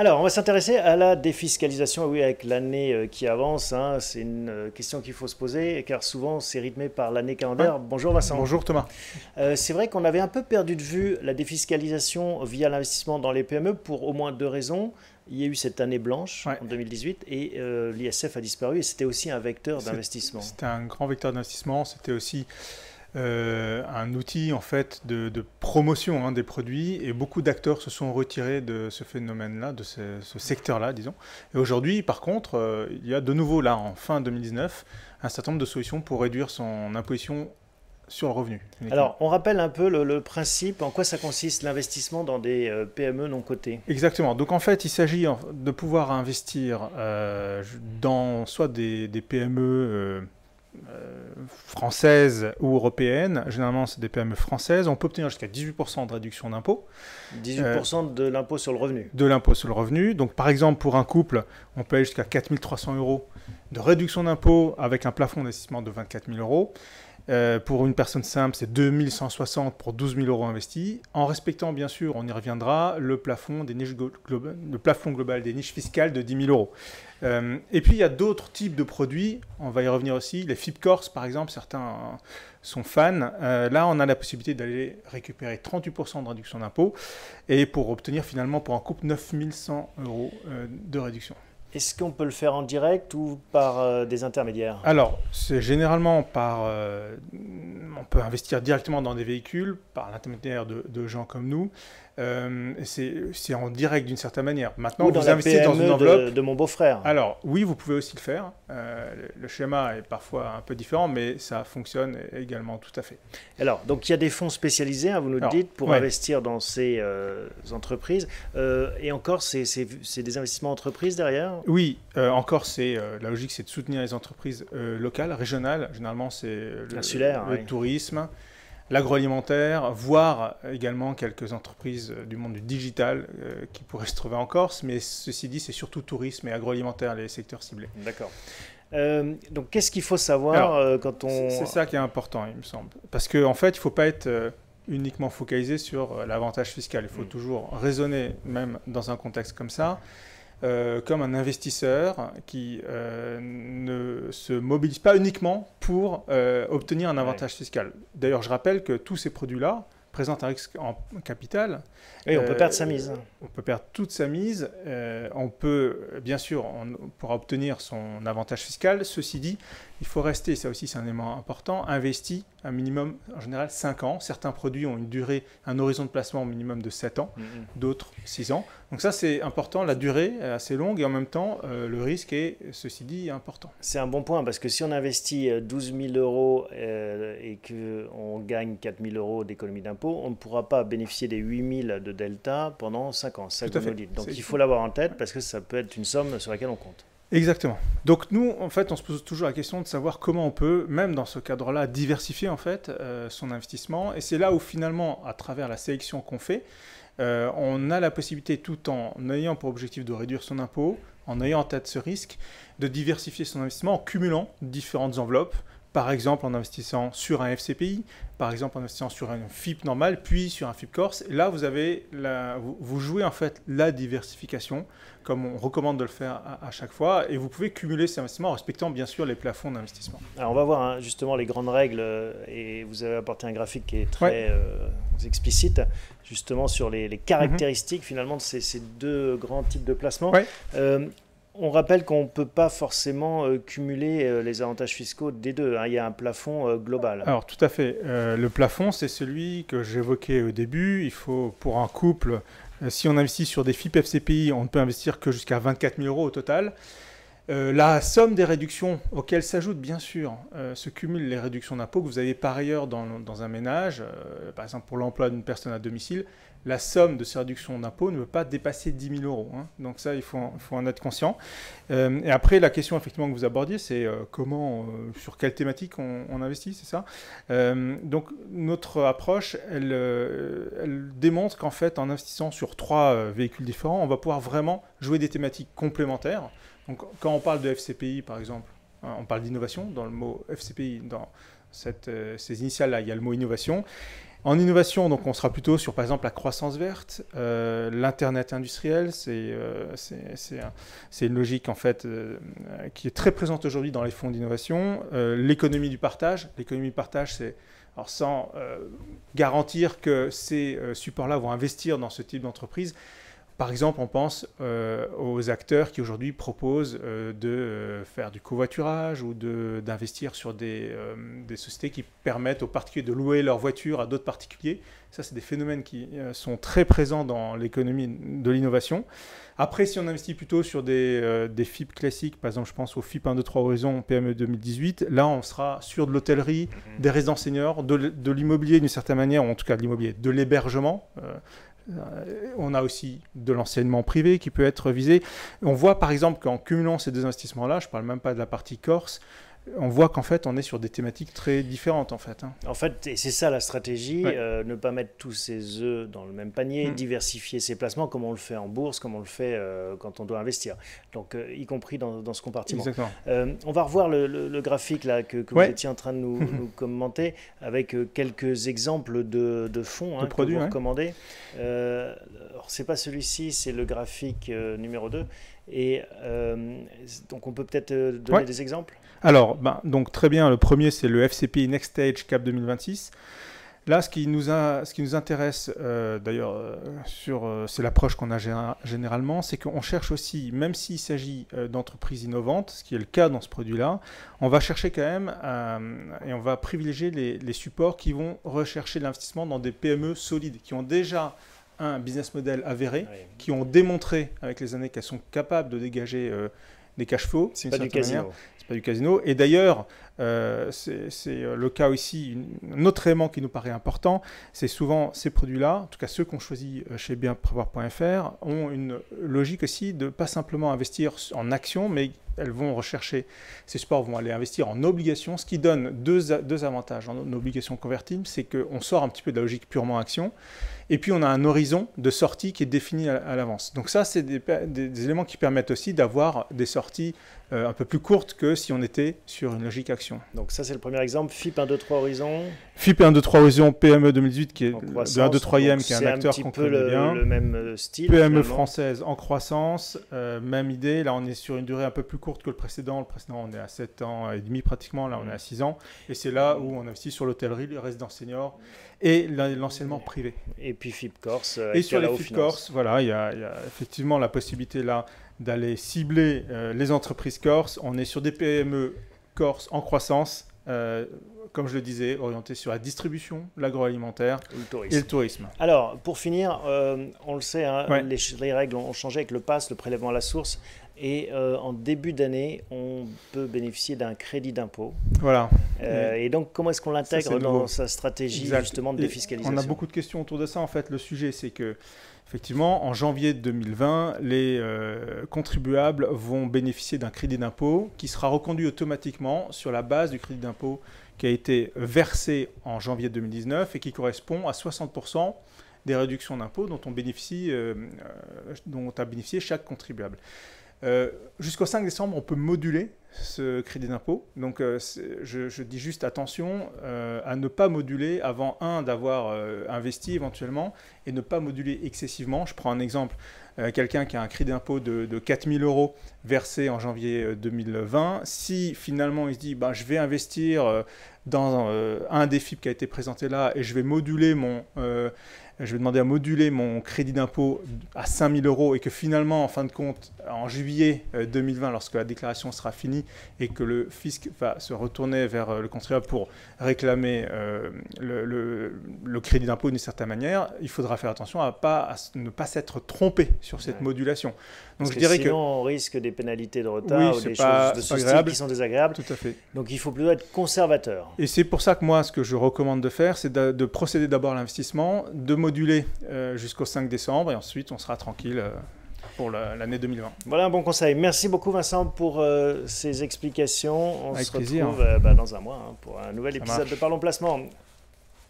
Alors, on va s'intéresser à la défiscalisation, oui, avec l'année qui avance, hein. C'est une question qu'il faut se poser, car souvent c'est rythmé par l'année Ouais. calendaire. Bonjour Vincent. Bonjour Thomas. C'est vrai qu'on avait un peu perdu de vue la défiscalisation via l'investissement dans les PME pour au moins deux raisons. Il y a eu cette année blanche Ouais. en 2018 et l'ISF a disparu et c'était aussi un vecteur d'investissement. C'était un grand vecteur d'investissement. C'était aussi un outil en fait de promotion des produits, et beaucoup d'acteurs se sont retirés de ce phénomène-là, de ce secteur-là, disons. Et aujourd'hui, par contre, il y a de nouveau là, en fin 2019, un certain nombre de solutions pour réduire son imposition sur le revenu. Alors, on rappelle un peu le principe, en quoi ça consiste l'investissement dans des PME non cotées. Exactement. Donc en fait, il s'agit de pouvoir investir dans soit des PME françaises ou européennes. Généralement, c'est des PME françaises. On peut obtenir jusqu'à 18% de réduction d'impôt. 18% de l'impôt sur le revenu. De l'impôt sur le revenu. Donc par exemple, pour un couple, on peut aller jusqu'à 4 300 € de réduction d'impôt avec un plafond d'investissement de 24 000 €. Pour une personne simple, c'est 2 160 pour 12 000 € investis, en respectant bien sûr, on y reviendra, le plafond global des niches fiscales de 10 000 €. Et puis il y a d'autres types de produits, on va y revenir aussi, les FIP-Corse par exemple, certains sont fans. Là, on a la possibilité d'aller récupérer 38% de réduction d'impôt, et pour obtenir finalement pour un couple 9 100 € de réduction. Est-ce qu'on peut le faire en direct ou par des intermédiaires? Alors, c'est généralement par... on peut investir directement dans des véhicules par l'intermédiaire de gens comme nous. C'est en direct d'une certaine manière. Maintenant, Ou dans vous la investissez dans PME une enveloppe. de mon beau-frère. Alors, oui, vous pouvez aussi le faire. Le schéma est parfois un peu différent, mais ça fonctionne également tout à fait. Alors, donc il y a des fonds spécialisés, hein, vous nous le dites, pour investir dans ces entreprises. Et encore, c'est des investissements entreprises derrière? Oui, encore, la logique, c'est de soutenir les entreprises locales, régionales. Généralement, c'est le tourisme, l'agroalimentaire, voire également quelques entreprises du monde du digital qui pourraient se trouver en Corse. Mais ceci dit, c'est surtout tourisme et agroalimentaire, les secteurs ciblés. D'accord. Donc, qu'est-ce qu'il faut savoir quand on... C'est ça qui est important, il me semble. Parce qu'en fait, il ne faut pas être uniquement focalisé sur l'avantage fiscal. Il faut toujours raisonner, même dans un contexte comme ça, comme un investisseur qui ne se mobilise pas uniquement pour obtenir un avantage fiscal. D'ailleurs, je rappelle que tous ces produits-là présentent un risque en capital. Oui, on peut perdre sa mise. On peut perdre toute sa mise. On peut, bien sûr, on pourra obtenir son avantage fiscal. Ceci dit, il faut rester, ça aussi c'est un élément important, investi un minimum, en général, 5 ans. Certains produits ont une durée, un horizon de placement au minimum de 7 ans, d'autres 6 ans. Donc ça, c'est important. La durée est assez longue et en même temps, le risque est, ceci dit, important. C'est un bon point parce que si on investit 12 000 € et qu'on gagne 4 000 € d'économie d'impôt, on ne pourra pas bénéficier des 8 000 de delta pendant 5 ans. C'est ça que vous nous dites. Donc il faut l'avoir en tête parce que ça peut être une somme sur laquelle on compte. Exactement. Donc nous, en fait, on se pose toujours la question de savoir comment on peut, même dans ce cadre-là, diversifier en fait son investissement. Et c'est là où finalement, à travers la sélection qu'on fait, on a la possibilité, tout en ayant pour objectif de réduire son impôt, en ayant en tête ce risque, de diversifier son investissement en cumulant différentes enveloppes. Par exemple, en investissant sur un FCPI, par exemple en investissant sur un FIP normal, puis sur un FIP Corse. Et là, vous jouez en fait la diversification, comme on recommande de le faire à chaque fois. Et vous pouvez cumuler ces investissements en respectant bien sûr les plafonds d'investissement. Alors on va voir justement les grandes règles. Et vous avez apporté un graphique qui est très explicite, justement sur les caractéristiques finalement de ces deux grands types de placements. On rappelle qu'on ne peut pas forcément cumuler les avantages fiscaux des deux. Il y a un plafond global. Alors tout à fait. Le plafond, c'est celui que j'évoquais au début. Il faut, pour un couple, si on investit sur des FIP FCPI, on ne peut investir que jusqu'à 24 000 € au total. La somme des réductions auxquelles s'ajoutent bien sûr se cumulent les réductions d'impôts que vous avez par ailleurs dans un ménage, par exemple pour l'emploi d'une personne à domicile. La somme de ces réductions d'impôts ne peut pas dépasser 10 000 €. Donc ça, il faut en être conscient. Et après, la question effectivement que vous abordiez, c'est sur quelle thématique on investit, c'est ça. Donc notre approche, elle démontre qu'en fait, en investissant sur 3 véhicules différents, on va pouvoir vraiment jouer des thématiques complémentaires. Donc quand on parle de FCPI, par exemple, On parle d'innovation dans le mot FCPI, dans ces initiales-là, il y a le mot innovation. En innovation, donc, on sera plutôt sur, par exemple, la croissance verte, l'Internet industriel. C'est une logique, en fait, qui est très présente aujourd'hui dans les fonds d'innovation. L'économie du partage. L'économie du partage, c'est... Alors, sans garantir que ces supports-là vont investir dans ce type d'entreprise. Par exemple, on pense aux acteurs qui aujourd'hui proposent de faire du covoiturage ou d'investir sur des sociétés qui permettent aux particuliers de louer leur voiture à d'autres particuliers. Ça, c'est des phénomènes qui sont très présents dans l'économie de l'innovation. Après, si on investit plutôt sur des FIP classiques, par exemple, je pense au FIP 1, 2, 3 Horizon PME 2018, là, on sera sur de l'hôtellerie, des résidences seniors, de l'immobilier d'une certaine manière, ou en tout cas de l'immobilier, de l'hébergement. On a aussi de l'enseignement privé qui peut être visé. On voit par exemple qu'en cumulant ces deux investissements-là, je ne parle même pas de la partie Corse, on voit qu'en fait on est sur des thématiques très différentes en fait. En fait, et c'est ça la stratégie, ne pas mettre tous ses œufs dans le même panier, diversifier ses placements comme on le fait en bourse, comme on le fait quand on doit investir. Donc y compris dans ce compartiment. On va revoir le graphique là, que vous étiez en train de nous commenter avec quelques exemples de fonds que vous recommandez. Alors c'est pas celui-ci, c'est le graphique numéro 2. Et donc on peut peut-être donner des exemples. Alors, donc très bien, le premier c'est le FCPI Next Stage Cap 2026. Là, ce qui nous intéresse, d'ailleurs, c'est l'approche qu'on a généralement, c'est qu'on cherche aussi, même s'il s'agit d'entreprises innovantes, ce qui est le cas dans ce produit-là, on va chercher quand même, et on va privilégier les supports qui vont rechercher l'investissement dans des PME solides, qui ont déjà un business model avéré, qui ont démontré avec les années qu'elles sont capables de dégager des cash flows. C'est pas du casino. C'est pas du casino. Et d'ailleurs, c'est le cas aussi, un autre élément qui nous paraît important, c'est souvent ces produits-là, en tout cas ceux qu'on choisit chez bienprévoir.fr, ont une logique aussi de pas simplement investir en actions, mais elles vont rechercher, ces supports vont aller investir en obligations, ce qui donne deux avantages en obligations convertibles, c'est qu'on sort un petit peu de la logique purement action, et puis on a un horizon de sortie qui est défini à l'avance. Donc ça, c'est des éléments qui permettent aussi d'avoir des sorties un peu plus courtes que si on était sur une logique action. Donc ça, c'est le premier exemple, FIP 1, 2, 3 Horizon. FIP 1, 2, 3 Horizon, PME 2018, qui est de 1, 2, 3e, qui est un acteur qu'on connaît bien. Le même style. PME française en croissance, même idée. Là, on est sur une durée un peu plus courte que le précédent. Le précédent, on est à 7 ans et demi pratiquement. Là, on est à 6 ans. Et c'est là où on investit sur l'hôtellerie, les résidences seniors et l'enseignement privé. Et puis FIP Corse. Et sur les FIP Corse, voilà, il y a effectivement la possibilité là d'aller cibler les entreprises corses. On est sur des PME corse en croissance, comme je le disais, orientées sur la distribution, l'agroalimentaire et le tourisme. Alors, pour finir, on le sait, les règles ont changé avec le PASS, le prélèvement à la source. Et en début d'année, on peut bénéficier d'un crédit d'impôt. Voilà. Et donc, comment est-ce qu'on l'intègre dans sa stratégie justement de défiscalisation ? On a beaucoup de questions autour de ça. En fait, le sujet, c'est que effectivement, en janvier 2020, les contribuables vont bénéficier d'un crédit d'impôt qui sera reconduit automatiquement sur la base du crédit d'impôt qui a été versé en janvier 2019 et qui correspond à 60% des réductions d'impôt dont a bénéficié chaque contribuable. Jusqu'au 5 décembre, on peut moduler ce crédit d'impôt. Donc, je dis juste attention à ne pas moduler avant, d'avoir investi éventuellement et ne pas moduler excessivement. Je prends un exemple. Quelqu'un qui a un crédit d'impôt de 4 000 € versé en janvier 2020, si finalement il se dit je vais investir dans un des FIP qui a été présenté là et je vais demander à moduler mon crédit d'impôt à 5 000 € et que finalement, en fin de compte, en juillet 2020, lorsque la déclaration sera finie et que le fisc va se retourner vers le contribuable pour réclamer le crédit d'impôt d'une certaine manière, il faudra faire attention à ne pas s'être trompé sur cette modulation. Donc je dirais sinon, on risque des pénalités de retard ou des choses de ce style qui sont désagréables. Tout à fait. Donc il faut plutôt être conservateur. Et c'est pour ça que moi, ce que je recommande de faire, c'est de procéder d'abord à l'investissement, de moduler jusqu'au 5 décembre et ensuite on sera tranquille pour l'année 2020. Voilà un bon conseil. Merci beaucoup Vincent pour ces explications. On se retrouve dans un mois pour un nouvel épisode de Parlons Placement.